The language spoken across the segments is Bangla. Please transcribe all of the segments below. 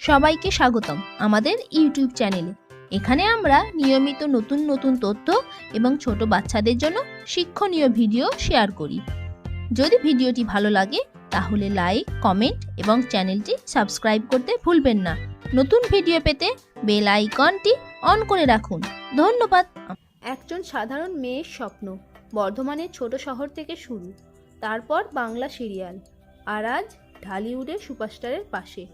সবাইকে স্বাগতম আমাদের ইউটিউব চ্যানেলে। এখানে আমরা নিয়মিত নতুন নতুন তথ্য এবং ছোট বাচ্চাদের জন্য শিক্ষণীয় ভিডিও শেয়ার করি। যদি ভিডিওটি ভালো লাগে তাহলে লাইক, কমেন্ট এবং চ্যানেলটি সাবস্ক্রাইব করতে ভুলবেন না। নতুন ভিডিও পেতে বেল আইকনটি অন করে রাখুন। ধন্যবাদ। একজন সাধারণ মেয়ের স্বপ্ন বর্ধমানের ছোট শহর থেকে শুরু, তারপর বাংলা সিরিয়াল, আর আজ ঢালিউডের সুপারস্টারের পাশে।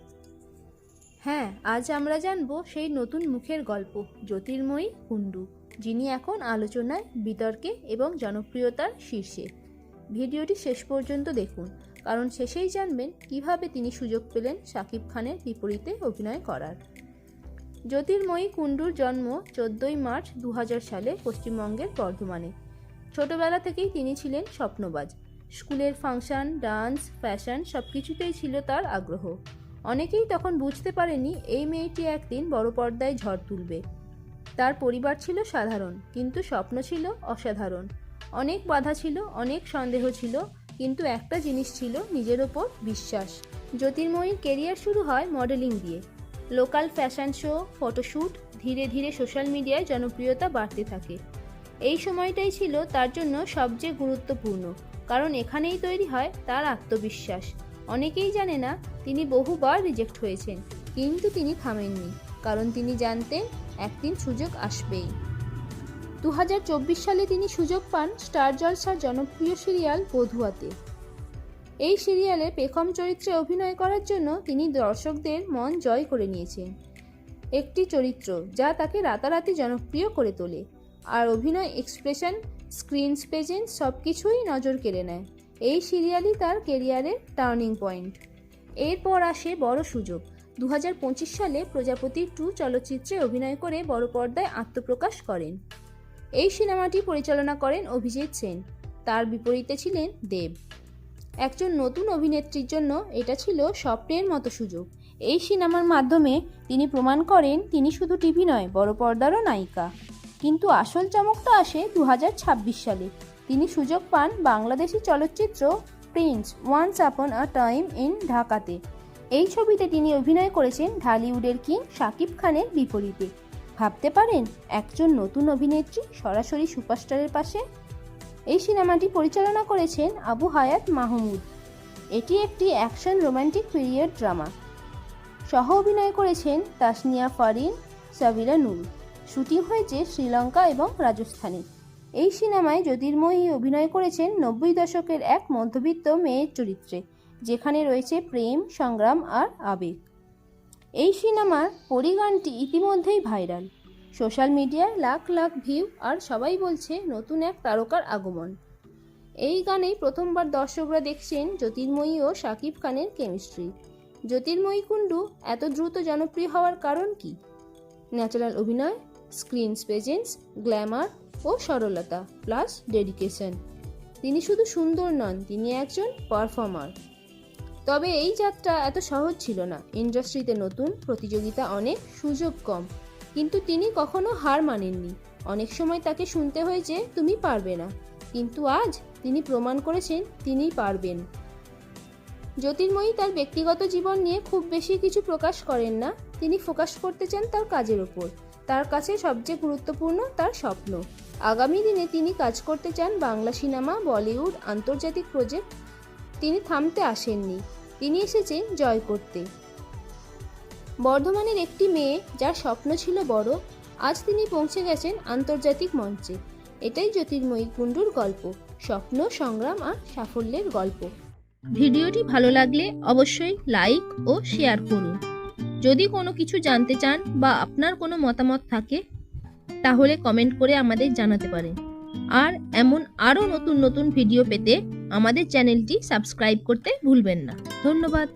হ্যাঁ, আজ আমরা জানবো সেই নতুন মুখের গল্প, জ্যোতির্ময়ী কুণ্ডু, যিনি এখন আলোচনায়, বিতর্কে এবং জনপ্রিয়তার শীর্ষে। ভিডিওটি শেষ পর্যন্ত দেখুন, কারণ শেষেই জানবেন কিভাবে তিনি সুযোগ পেলেন শাকিব খানের বিপরীতে অভিনয় করার। জ্যোতির্ময়ী কুণ্ডুর জন্ম 14ই মার্চ 2000 সালে পশ্চিমবঙ্গের বর্ধমানে। ছোটবেলা থেকেই তিনি ছিলেন স্বপ্নবাজ। স্কুলের ফাংশন, ডান্স, ফ্যাশন সবকিছুতেই ছিল তার আগ্রহ। অনেকেই তখন বুঝতে পারেনি এই মেয়েটি একদিন বড় পর্দায় ঝড় তুলবে। তার পরিবার ছিল সাধারণ, কিন্তু স্বপ্ন ছিল অসাধারণ। অনেক বাধা ছিল, অনেক সন্দেহ ছিল, কিন্তু একটা জিনিস ছিল, নিজের ওপর বিশ্বাস। জ্যোতির্ময়ীর কেরিয়ার শুরু হয় মডেলিং দিয়ে। লোকাল ফ্যাশন শো, ফটোশ্যুট, ধীরে ধীরে সোশ্যাল মিডিয়ায় জনপ্রিয়তা বাড়তে থাকে। এই সময়টাই ছিল তার জন্য সবচেয়ে গুরুত্বপূর্ণ, কারণ এখানেই তৈরি হয় তার আত্মবিশ্বাস। অনেকেই জানে না তিনি বহুবার রিজেক্ট হয়েছেন, কিন্তু তিনি থামেননি, কারণ তিনি জানতেন একদিন সুযোগ আসবেই। 2024 সালে তিনি সুযোগ পান স্টার জলসার জনপ্রিয় সিরিয়াল বধুয়াতে। এই সিরিয়ালে পেখম চরিত্রে অভিনয় করার জন্য তিনি দর্শকদের মন জয় করে নিয়েছেন। একটি চরিত্র যা তাকে রাতারাতি জনপ্রিয় করে তোলে, আর অভিনয়, এক্সপ্রেশন, স্ক্রিন প্রেজেন্স সবকিছুই নজর কেড়ে নেয়। এই সিরিয়ালই তার কেরিয়ারের টার্নিং পয়েন্ট। এরপর আসে বড় সুযোগ। 2025 সালে প্রজাপতি 2 চলচ্চিত্রে অভিনয় করে বড় পর্দায় আত্মপ্রকাশ করেন। এই সিনেমাটি পরিচালনা করেন অভিজিৎ সেন। তার বিপরীতে ছিলেন দেব। একজন নতুন অভিনেত্রীর জন্য এটা ছিল স্বপ্নের মতো সুযোগ। এই সিনেমার মাধ্যমে তিনি প্রমাণ করেন তিনি শুধু টিভি নয়, বড় পর্দারও নায়িকা। কিন্তু আসল চমকটা আসে 2026 সালে। তিনি সুযোগ পান বাংলাদেশি চলচ্চিত্র Prince once upon a time in ঢাকাতে। এই ছবিতে তিনি অভিনয় করেছেন ঢালিউডের কিং শাকিব খানের বিপরীতে। ভাবতে পারেন, একজন নতুন অভিনেত্রী সরাসরি সুপারস্টারের পাশে। এই সিনেমাটি পরিচালনা করেছেন আবু হায়াত মাহমুদ। এটি একটি অ্যাকশন রোমান্টিক পিরিয়ড ড্রামা। সহ অভিনয় করেছেন তাসনিয়া ফারিন, সাবিরা নূর। শুটিং হয়েছে শ্রীলঙ্কা এবং রাজস্থানে। এই সিনেমায় জ্যোতির্ময়ী অভিনয় করেছেন 90 দশকের এক মধ্যবিত্ত মেয়ের চরিত্রে, যেখানে রয়েছে প্রেম, সংগ্রাম আর আবেগ। এই সিনেমার পরিগানটি ইতিমধ্যেই ভাইরাল। সোশ্যাল মিডিয়ায় লাখ লাখ ভিউ, আর সবাই বলছে নতুন এক তারকার আগমন। এই গানেই প্রথমবার দর্শকরা দেখছেন জ্যোতির্ময়ী ও শাকিব খানের কেমিস্ট্রি। জ্যোতির্ময়ী কুণ্ডু এত দ্রুত জনপ্রিয় হওয়ার কারণ কি? ন্যাচারাল অভিনয়, স্ক্রিন প্রেজেন্স, গ্ল্যামার ও সরলতা, প্লাস ডেডিকেশন। তিনি শুধু সুন্দর নন, তিনি একজন পারফর্মার। তবে এই যাত্রা এত সহজ ছিল না। ইন্ডাস্ট্রিতে নতুন, প্রতিযোগিতা অনেক, সুযোগ কম, কিন্তু তিনি কখনো হার মানেননি। অনেক সময় তাকে শুনতে হয়েছে তুমি পারবে না, কিন্তু আজ তিনি প্রমাণ করেছেন তিনি পারবেন। জ্যোতির্ময়ী তার ব্যক্তিগত জীবন নিয়ে খুব বেশি কিছু প্রকাশ করেন না। তিনি ফোকাস করতে চান তার কাজের ওপর। তার কাছে সবচেয়ে গুরুত্বপূর্ণ তার স্বপ্ন। আগামী দিনে তিনি কাজ করতে চান বাংলা সিনেমা, বলিউড, আন্তর্জাতিক প্রজেক্ট। তিনি থামতে আসেননি, তিনি এসেছেন জয় করতে। বর্ধমানের একটি মেয়ে যার স্বপ্ন ছিল বড়, আজ তিনি পৌঁছে গেছেন আন্তর্জাতিক মঞ্চে। এটাই জ্যোতির্ময়ী কুণ্ডুর গল্প, স্বপ্ন, সংগ্রাম আর সাফল্যের গল্প। ভিডিওটি ভালো লাগলে অবশ্যই লাইক ও শেয়ার করুন। যদি কোনো কিছু জানতে চান বা আপনার কোনো মতামত থাকে, তাহলে কমেন্ট করে আমাদের জানাতে পারেন। আর এমন আরও নতুন নতুন ভিডিও পেতে আমাদের চ্যানেলটি সাবস্ক্রাইব করতে ভুলবেন না। ধন্যবাদ।